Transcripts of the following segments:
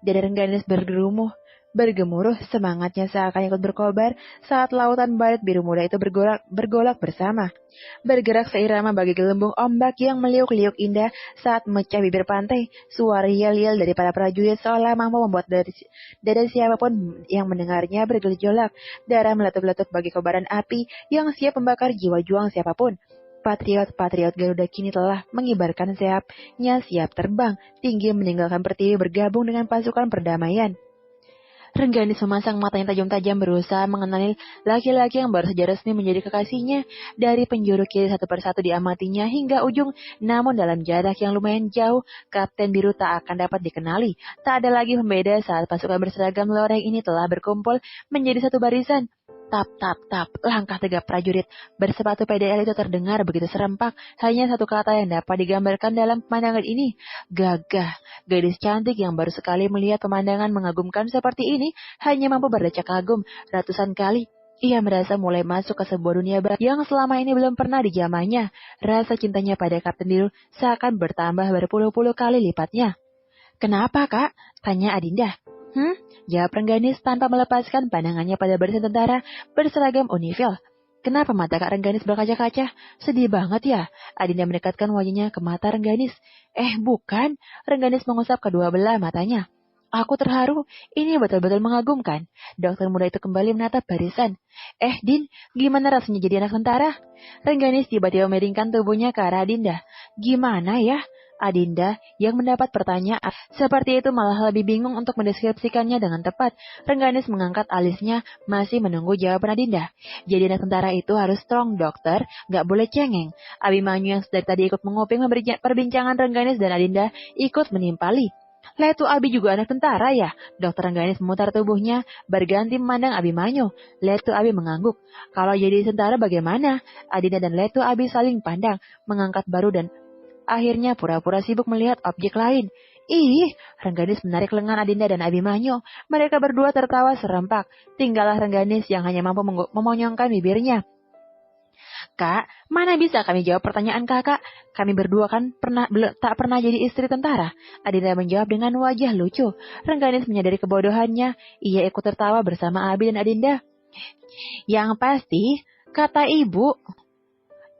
Dada Rengganis bergemuruh, semangatnya seakan ikut berkobar saat lautan balet biru muda itu bergolak bersama. Bergerak seirama bagi gelembung ombak yang meliuk-liuk indah saat memecah bibir pantai. Suara yel-yel dari para prajurit seolah mampu membuat dada siapapun yang mendengarnya bergejolak. Darah meletup-letup bagi kobaran api yang siap membakar jiwa juang siapapun. Patriot-patriot Garuda kini telah mengibarkan sayapnya siap terbang tinggi meninggalkan pertiwi bergabung dengan pasukan perdamaian. Rengganis memasang matanya tajam-tajam berusaha mengenali laki-laki yang baru saja resmi menjadi kekasihnya. Dari penjuru kiri satu persatu diamatinya hingga ujung, namun dalam jarak yang lumayan jauh, Kapten Biru tak akan dapat dikenali. Tak ada lagi pembeda saat pasukan berseragam loreng ini telah berkumpul menjadi satu barisan. Tap, tap, tap, langkah tegap prajurit bersepatu PDL itu terdengar begitu serempak. Hanya satu kata yang dapat digambarkan dalam pemandangan ini, gagah. Gadis cantik yang baru sekali melihat pemandangan mengagumkan seperti ini hanya mampu berdecak kagum ratusan kali. Ia merasa mulai masuk ke sebuah dunia baru yang selama ini belum pernah dijamahnya. Rasa cintanya pada Kapten Biru seakan bertambah berpuluh-puluh kali lipatnya. "Kenapa, Kak?" tanya Adinda. Jawab Rengganis tanpa melepaskan pandangannya pada barisan tentara berseragam unifil. "Kenapa mata Kak Rengganis berkaca-kaca? Sedih banget ya?" Adinda mendekatkan wajahnya ke mata Rengganis. Bukan." Rengganis mengusap kedua belah matanya. "Aku terharu, ini betul-betul mengagumkan." Dokter muda itu kembali menatap barisan. Din, gimana rasanya jadi anak tentara?" Rengganis tiba-tiba miringkan tubuhnya ke arah Adinda. "Gimana ya?" Adinda yang mendapat pertanyaan seperti itu malah lebih bingung untuk mendeskripsikannya dengan tepat. Rengganis mengangkat alisnya masih menunggu jawaban Adinda. "Jadi anak tentara itu harus strong, dokter, gak boleh cengeng." Abimanyu yang dari tadi ikut menguping perbincangan Rengganis dan Adinda ikut menimpali. "Letu Abi juga anak tentara ya?" Dokter Rengganis memutar tubuhnya, berganti memandang Abimanyu. Letu Abi mengangguk. "Kalau jadi tentara bagaimana?" Adinda dan Letu Abi saling pandang, mengangkat baru dan akhirnya pura-pura sibuk melihat objek lain. Rengganis menarik lengan Adinda dan Abimanyu. Mereka berdua tertawa serempak. Tinggallah Rengganis yang hanya mampu memonyongkan bibirnya. "Kak, mana bisa kami jawab pertanyaan kakak? Kami berdua kan tak pernah jadi istri tentara." Adinda menjawab dengan wajah lucu. Rengganis menyadari kebodohannya. Ia ikut tertawa bersama Abi dan Adinda. "Yang pasti, kata ibu,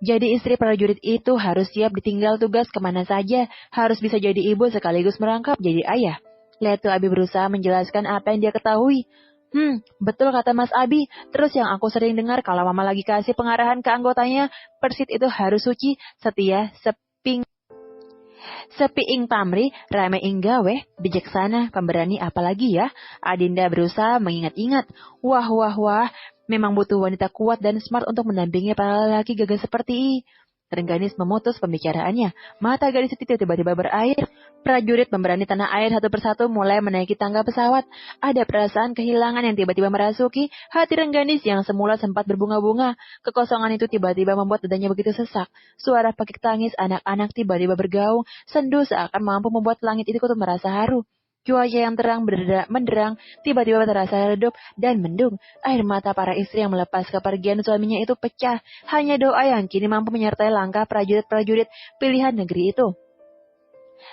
jadi istri prajurit itu harus siap ditinggal tugas kemana saja, harus bisa jadi ibu sekaligus merangkap jadi ayah." Letu Abi berusaha menjelaskan apa yang dia ketahui. Betul kata Mas Abi. Terus yang aku sering dengar kalau mama lagi kasih pengarahan ke anggotanya, persit itu harus suci, setia, sepiing pamri, rame gawe, bijaksana, pemberani apalagi ya. Adinda berusaha mengingat-ingat. Wah. Memang butuh wanita kuat dan smart untuk mendampingi para lelaki gagah seperti Rengganis memutus pembicaraannya. Mata gadis itu tiba-tiba berair. Prajurit pemberani tanah air satu persatu mulai menaiki tangga pesawat. Ada perasaan kehilangan yang tiba-tiba merasuki hati Rengganis yang semula sempat berbunga-bunga. Kekosongan itu tiba-tiba membuat dadanya begitu sesak. Suara pekik tangis anak-anak tiba-tiba bergaung, sendu seakan mampu membuat langit itu merasa haru. Cuaca yang terang menderang tiba-tiba terasa redup dan mendung. Air mata para istri yang melepas kepergian suaminya itu pecah. Hanya doa yang kini mampu menyertai langkah prajurit-prajurit pilihan negeri itu.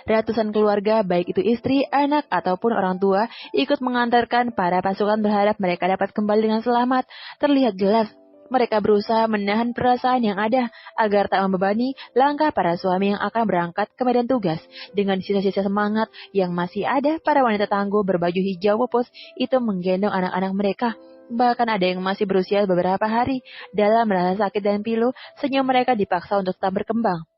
Ratusan keluarga, baik itu istri, anak, ataupun orang tua, ikut mengantarkan para pasukan berharap mereka dapat kembali dengan selamat. Terlihat jelas mereka berusaha menahan perasaan yang ada agar tak membebani langkah para suami yang akan berangkat ke medan tugas. Dengan sisa-sisa semangat yang masih ada, para wanita tangguh berbaju hijau pupus itu menggendong anak-anak mereka. Bahkan ada yang masih berusia beberapa hari. Dalam merasa sakit dan pilu, senyum mereka dipaksa untuk tetap berkembang.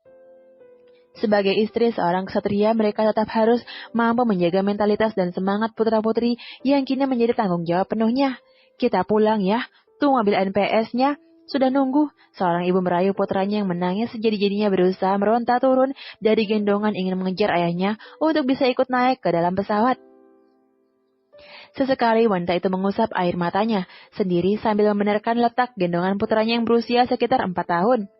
Sebagai istri seorang ksatria, mereka tetap harus mampu menjaga mentalitas dan semangat putra-putri yang kini menjadi tanggung jawab penuhnya. "Kita pulang ya. Tuh mobil NPS-nya sudah nunggu." Seorang ibu merayu putranya yang menangis sejadi-jadinya berusaha meronta turun dari gendongan ingin mengejar ayahnya untuk bisa ikut naik ke dalam pesawat. Sesekali wanita itu mengusap air matanya sendiri sambil membenarkan letak gendongan putranya yang berusia sekitar 4 tahun.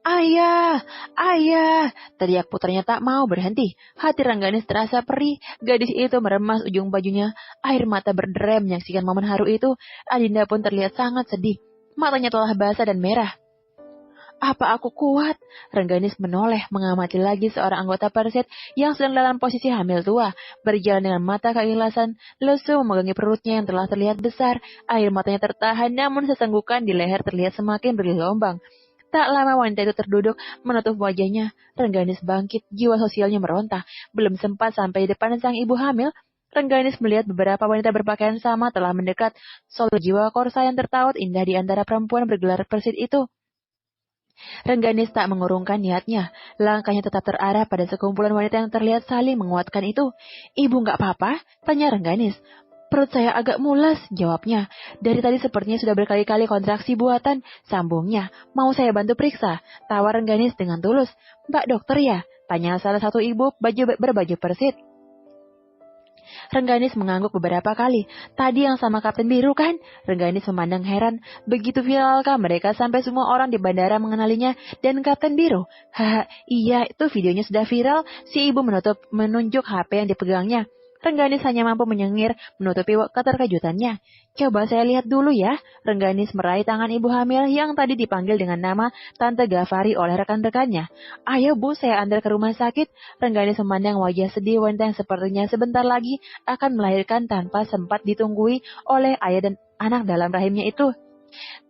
"Ayah, ayah!" teriak putranya tak mau berhenti. Hati Rengganis terasa perih. Gadis itu meremas ujung bajunya. Air mata berderai menyaksikan momen haru itu. Adinda pun terlihat sangat sedih. Matanya telah basah dan merah. Apa aku kuat? Rengganis menoleh mengamati lagi seorang anggota Persit yang sedang dalam posisi hamil tua, berjalan dengan mata keikhlasan, lesu memegangi perutnya yang telah terlihat besar, air matanya tertahan namun sesenggukan di leher terlihat semakin bergelombang. Tak lama wanita itu terduduk, menutup wajahnya. Rengganis bangkit, jiwa sosialnya meronta. Belum sempat sampai di depan sang ibu hamil, Rengganis melihat beberapa wanita berpakaian sama telah mendekat. Solo jiwa korsa yang tertaut indah di antara perempuan bergelar Persit itu. Rengganis tak mengurungkan niatnya. Langkahnya tetap terarah pada sekumpulan wanita yang terlihat saling menguatkan itu. Ibu nggak apa-apa? Tanya Rengganis. Perut saya agak mulas, jawabnya. Dari tadi sepertinya sudah berkali-kali kontraksi buatan, sambungnya. Mau saya bantu periksa? Tawar Rengganis dengan tulus. Mbak dokter ya? Tanya salah satu ibu berbaju Persit. Rengganis mengangguk beberapa kali. Tadi yang sama Kapten Biru kan? Rengganis memandang heran. Begitu viralkah mereka sampai semua orang di bandara mengenalinya dan Kapten Biru? Haha, iya itu videonya sudah viral. Si ibu menunjuk HP yang dipegangnya. Rengganis hanya mampu menyengir menutupi keterkejutannya. Coba saya lihat dulu ya. Rengganis meraih tangan ibu hamil yang tadi dipanggil dengan nama Tante Gavari oleh rekan-rekannya. Ayo bu, saya antar ke rumah sakit. Rengganis memandang wajah sedih wanita yang sepertinya sebentar lagi akan melahirkan tanpa sempat ditunggui oleh ayah dan anak dalam rahimnya itu.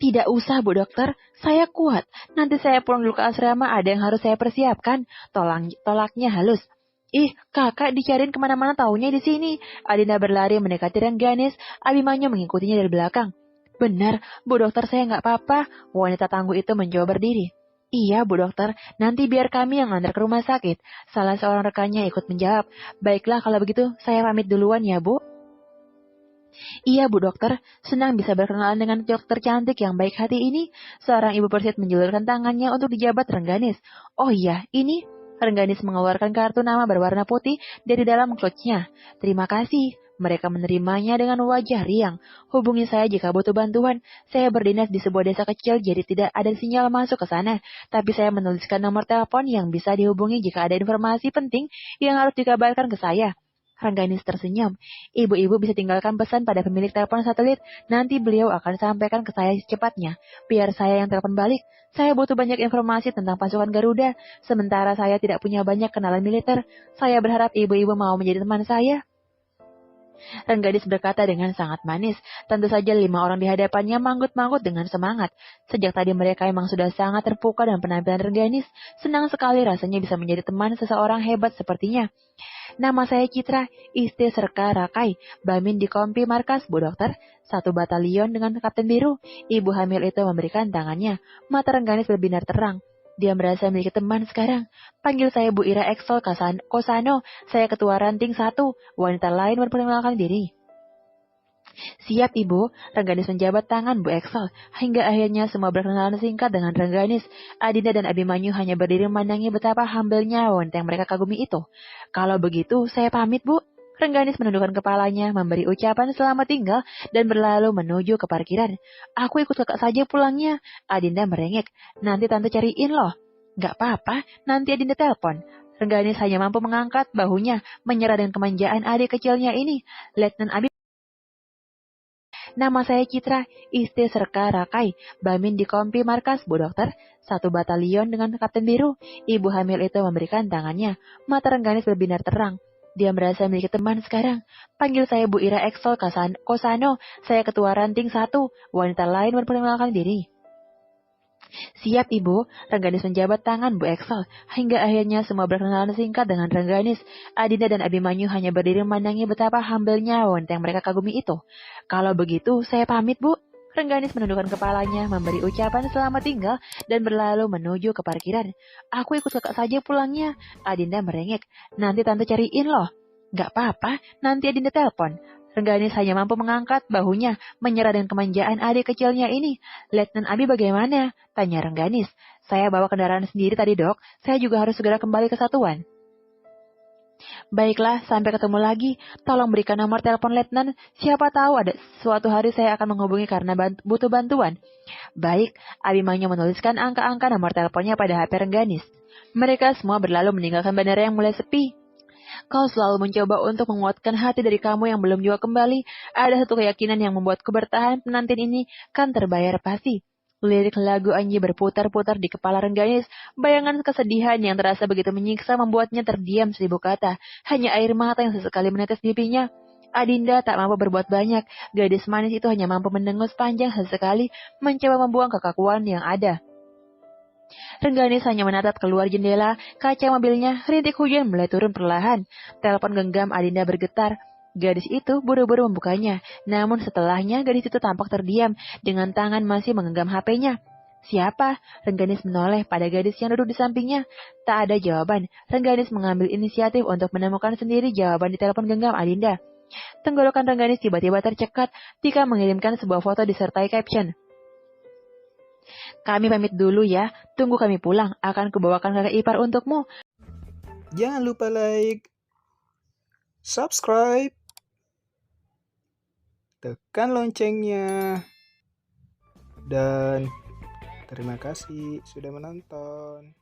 Tidak usah bu dokter, saya kuat. Nanti saya pulang dulu ke asrama, ada yang harus saya persiapkan. Tolaknya halus. Ih, kakak dicariin kemana-mana taunya di sini. Adinda berlari mendekati Rengganis, Abimanyu mengikutinya dari belakang. Benar, bu dokter saya nggak apa-apa. Wanita tangguh itu mencoba berdiri. Iya, Bu Dokter, nanti biar kami yang antar ke rumah sakit. Salah seorang rekannya ikut menjawab. Baiklah, kalau begitu, saya pamit duluan ya, Bu. Iya, Bu Dokter, senang bisa berkenalan dengan dokter cantik yang baik hati ini. Seorang ibu Persit menjulurkan tangannya untuk dijabat Rengganis. Oh iya, ini. Rengganis mengeluarkan kartu nama berwarna putih dari dalam clutch-nya. Terima kasih. Mereka menerimanya dengan wajah riang. Hubungi saya jika butuh bantuan. Saya berdinas di sebuah desa kecil jadi tidak ada sinyal masuk ke sana. Tapi saya menuliskan nomor telepon yang bisa dihubungi jika ada informasi penting yang harus dikabarkan ke saya. Rengganis tersenyum. Ibu-ibu bisa tinggalkan pesan pada pemilik telepon satelit. Nanti beliau akan sampaikan ke saya secepatnya. Biar saya yang telepon balik. Saya butuh banyak informasi tentang pasukan Garuda. Sementara saya tidak punya banyak kenalan militer. Saya berharap ibu-ibu mau menjadi teman saya. Rengganis berkata dengan sangat manis. Tentu saja 5 orang di hadapannya manggut-manggut dengan semangat. Sejak tadi mereka memang sudah sangat terpukau dengan penampilan Rengganis. Senang sekali rasanya bisa menjadi teman seseorang hebat sepertinya. Nama saya Citra, istri Serka Rakai, Bamin di Kompi Markas, Bu Dokter. 1 batalion dengan Kapten Biru. Ibu hamil itu memberikan tangannya. Mata Rengganis berbinar terang. Dia merasa memiliki teman sekarang. Panggil saya Bu Ira Eksol Kosano. Saya ketua ranting 1. Wanita lain memperkenalkan diri. Siap Ibu, Rengganis menjabat tangan Bu Eksel. Hingga akhirnya semua berkenalan singkat dengan Rengganis. Adinda dan Abimanyu hanya berdiri memandangi betapa humble-nya wanita yang mereka kagumi itu. Kalau begitu, saya pamit Bu. Rengganis menundukkan kepalanya, memberi ucapan selamat tinggal, dan berlalu menuju ke parkiran. Aku ikut kakak saja pulangnya. Adinda merengek. Nanti tante cariin loh. Gak apa-apa, nanti Adinda telepon. Rengganis hanya mampu mengangkat bahunya, menyerah dengan kemanjaan adik kecilnya ini. Letnan Abi. Nama saya Citra, istri Serka Rakai, Bamin di Kompi Markas, Bu Dokter. 1 batalion dengan Kapten Biru. Ibu hamil itu memberikan tangannya. Mata Rengganis berbinar terang. Dia merasa memiliki teman sekarang. Panggil saya Bu Ira Eksol Kosano. Saya ketua ranting 1. Wanita lain memperkenalkan diri. Siap Ibu, Rengganis menjabat tangan Bu Eksel. Hingga akhirnya semua berkenalan singkat dengan Rengganis. Adinda dan Abimanyu hanya berdiri memandangi betapa humble-nya wanita yang mereka kagumi itu. Kalau begitu, saya pamit Bu. Rengganis menundukkan kepalanya, memberi ucapan selamat tinggal, dan berlalu menuju ke parkiran. Aku ikut kakak saja pulangnya. Adinda merengek. Nanti tante cariin loh. Gak apa-apa, nanti Adinda telepon. Rengganis hanya mampu mengangkat bahunya, menyerah dengan kemanjaan adik kecilnya ini. Letnan Abi bagaimana? Tanya Rengganis. Saya bawa kendaraan sendiri tadi dok, saya juga harus segera kembali ke satuan. Baiklah, sampai ketemu lagi. Tolong berikan nomor telepon Letnan. Siapa tahu ada suatu hari saya akan menghubungi karena butuh bantuan. Baik, Abimanyu menuliskan angka-angka nomor teleponnya pada HP Rengganis. Mereka semua berlalu meninggalkan bandara yang mulai sepi. Kau selalu mencoba untuk menguatkan hati dari kamu yang belum juga kembali. Ada satu keyakinan yang membuatku bertahan, penantin ini kan terbayar pasti. Lirik lagu Anji berputar-putar di kepala Rengganis. Bayangan kesedihan yang terasa begitu menyiksa membuatnya terdiam 1000 kata. Hanya air mata yang sesekali menetes di pipinya. Adinda tak mampu berbuat banyak. Gadis manis itu hanya mampu mendengus panjang sesekali, mencoba membuang kekakuan yang ada. Rengganis hanya menatap keluar jendela, kaca mobilnya, rintik hujan mulai turun perlahan. Telepon genggam Adinda bergetar. Gadis itu buru-buru membukanya, namun setelahnya gadis itu tampak terdiam, dengan tangan masih menggenggam HP-nya. Siapa? Rengganis menoleh pada gadis yang duduk di sampingnya. Tak ada jawaban. Rengganis mengambil inisiatif untuk menemukan sendiri jawaban di telepon genggam Adinda. Tenggorokan Rengganis tiba-tiba tercekat, Tika mengirimkan sebuah foto disertai caption. Kami pamit dulu ya, tunggu kami pulang, akan kubawakan kakak ipar untukmu. Jangan lupa like, subscribe, tekan loncengnya, dan terima kasih sudah menonton.